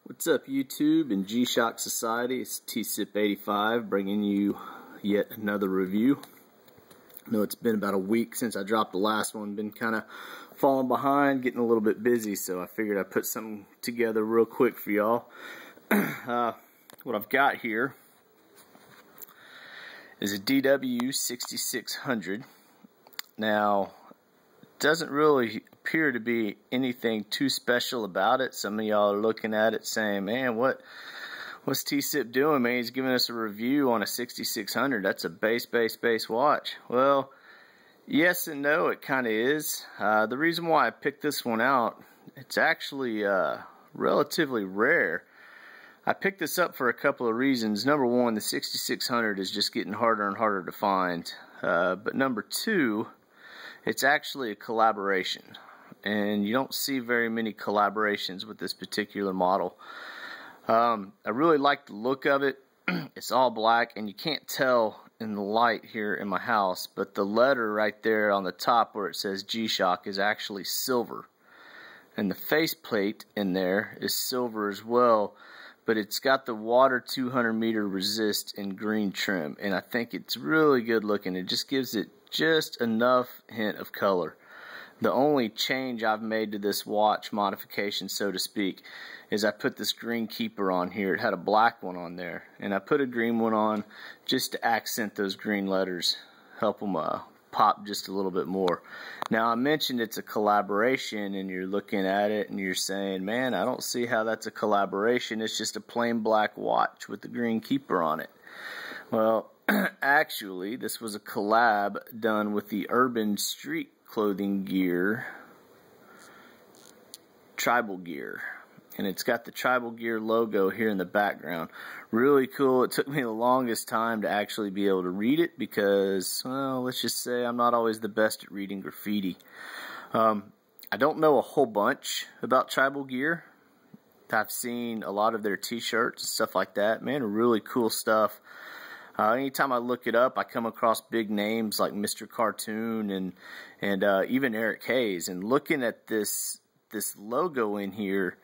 What's up, YouTube and G-Shock Society? It's TSIP85 bringing you yet another review. I know it's been about a week since I dropped the last one. Been kind of falling behind, getting a little bit busy, so I figured I'd put something together real quick for y'all. What I've got here is a DW6600. Now, it doesn't really appear to be anything too special about it. Some of y'all are looking at it saying, man, what's TSIP doing, man? He's giving us a review on a 6600. That's a base watch. Well, yes and no, it kind of is. The reason why I picked this one out, it's actually relatively rare. I picked this up for a couple of reasons. Number one, the 6600 is just getting harder and harder to find. But number two, it's actually a collaboration. And you don't see very many collaborations with this particular model. I really like the look of it. It's all black, and you can't tell in the light here in my house, but the letter right there on the top where it says G-Shock is actually silver. And the faceplate in there is silver as well, but it's got the water 200 meter resist in green trim, and I think it's really good looking. It just gives it just enough hint of color. The only change I've made to this watch, modification so to speak, is I put this green keeper on here. It had a black one on there, and I put a green one on just to accent those green letters, help them pop just a little bit more. Now, I mentioned it's a collaboration, and you're looking at it and you're saying, man, I don't see how that's a collaboration. It's just a plain black watch with the green keeper on it. Well, actually, this was a collab done with the Urban Street Clothing Gear Tribal Gear, and it's got the Tribal Gear logo here in the background. Really cool. It took me the longest time to actually be able to read it because, well, let's just say I'm not always the best at reading graffiti. I don't know a whole bunch about Tribal Gear. I've seen a lot of their t-shirts and stuff like that. Man, really cool stuff. Anytime I look it up, I come across big names like Mr. Cartoon and even Eric Hayes. And looking at this logo in here,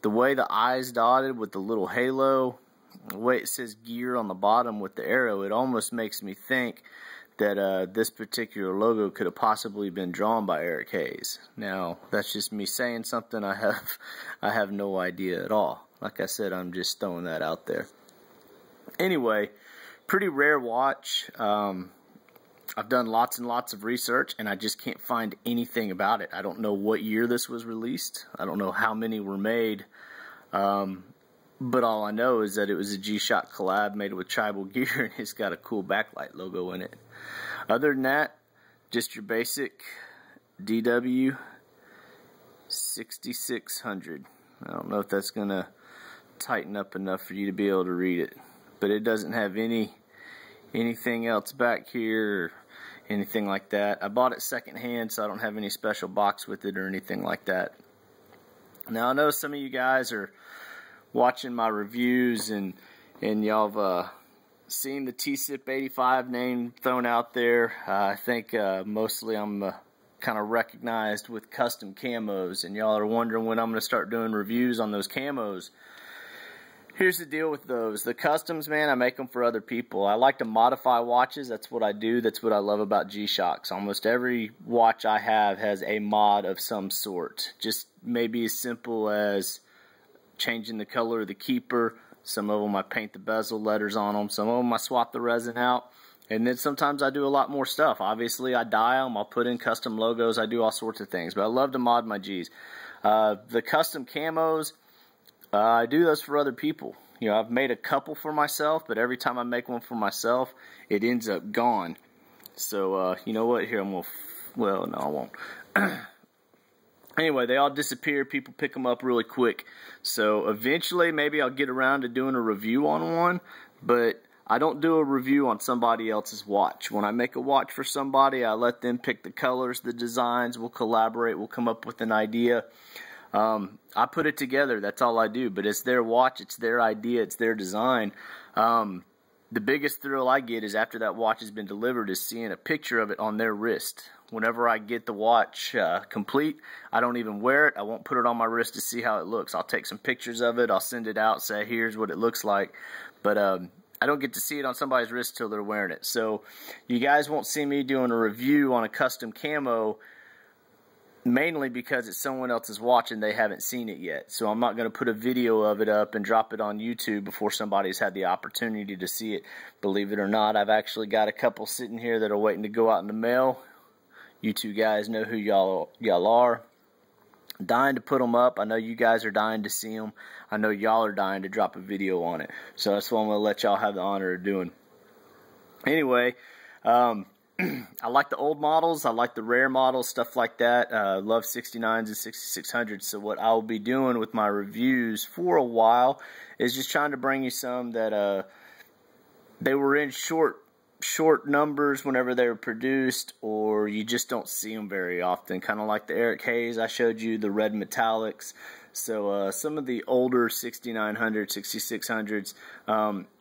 the way the eyes dotted with the little halo, the way it says gear on the bottom with the arrow, it almost makes me think that this particular logo could have possibly been drawn by Eric Hayes. Now, that's just me saying something. I have no idea at all. Like I said, I'm just throwing that out there. Anyway, pretty rare watch. I've done lots and lots of research, and I just can't find anything about it. I don't know what year this was released. I don't know how many were made. But all I know is that it was a G-Shock collab made with Tribal Gear, and it's got a cool backlight logo in it. Other than that, just your basic DW6600. I don't know if that's going to tighten up enough for you to be able to read it. But it doesn't have anything else back here or anything like that. I bought it secondhand, so I don't have any special box with it or anything like that. Now, I know some of you guys are watching my reviews and y'all have seen the TSIP85 name thrown out there. I think mostly I'm kind of recognized with custom camos, and y'all are wondering when I'm going to start doing reviews on those camos. Here's the deal with those. The customs, man, I make them for other people. I like to modify watches. That's what I do. That's what I love about G-Shocks. Almost every watch I have has a mod of some sort. Just maybe as simple as changing the color of the keeper. Some of them I paint the bezel letters on them. Some of them I swap the resin out. And then sometimes I do a lot more stuff. Obviously, I dye them. I'll put in custom logos. I do all sorts of things. But I love to mod my Gs. The custom camos, I do those for other people. You know, I've made a couple for myself, but every time I make one for myself, it ends up gone. So, you know what? Here, I'm going to... Well, no, I won't. Anyway, they all disappear. People pick them up really quick. So, eventually, maybe I'll get around to doing a review on one, but I don't do a review on somebody else's watch. When I make a watch for somebody, I let them pick the colors, the designs. We'll collaborate. We'll come up with an idea. I put it together. That's all I do. But it's their watch. It's their idea. It's their design. The biggest thrill I get is after that watch has been delivered is seeing a picture of it on their wrist whenever I get the watch complete, I don't even wear it. I won't put it on my wrist to see how it looks. I'll take some pictures of it. I'll send it out, say here's what it looks like. But I don't get to see it on somebody's wrist till they're wearing it. So you guys won't see me doing a review on a custom camo, mainly because it's someone else's watch and they haven't seen it yet. So I'm not going to put a video of it up and drop it on YouTube before somebody's had the opportunity to see it. Believe it or not, I've actually got a couple sitting here that are waiting to go out in the mail. You two guys know who y'all are. Dying to put them up. I know you guys are dying to see them. I know y'all are dying to drop a video on it. So that's what I'm going to let y'all have the honor of doing. Anyway, I like the old models. I like the rare models, stuff like that. Love 69s and 6600s. So what I'll be doing with my reviews for a while is just trying to bring you some that they were in short numbers whenever they were produced, or you just don't see them very often. Kind of like the Eric Hayes I showed you, the red metallics. So some of the older 6900, 6600s,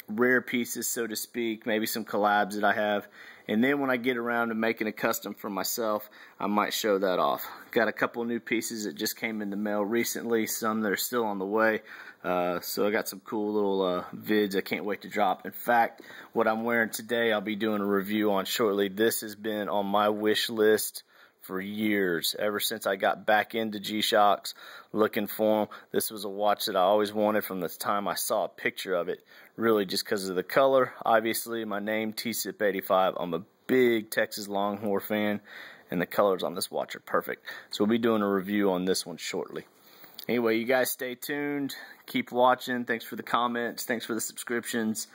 rare pieces, so to speak, maybe some collabs that I have. And then when I get around to making a custom for myself, I might show that off. Got a couple new pieces that just came in the mail recently, some that are still on the way. So I got some cool little vids I can't wait to drop. In fact, what I'm wearing today, I'll be doing a review on shortly. This has been on my wish list for years, ever since I got back into G-Shocks looking for them. This was a watch that I always wanted from the time I saw a picture of it, really just because of the color. Obviously, my name, TSIP85. I'm a big Texas Longhorn fan, and the colors on this watch are perfect. So we'll be doing a review on this one shortly. Anyway, you guys stay tuned. Keep watching. Thanks for the comments. Thanks for the subscriptions.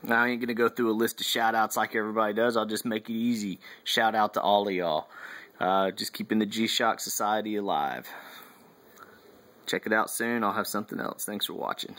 Now, I ain't going to go through a list of shout-outs like everybody does. I'll just make it easy. Shout out to all of y'all. Just keeping the G-Shock Society alive. Check it out soon. I'll have something else. Thanks for watching.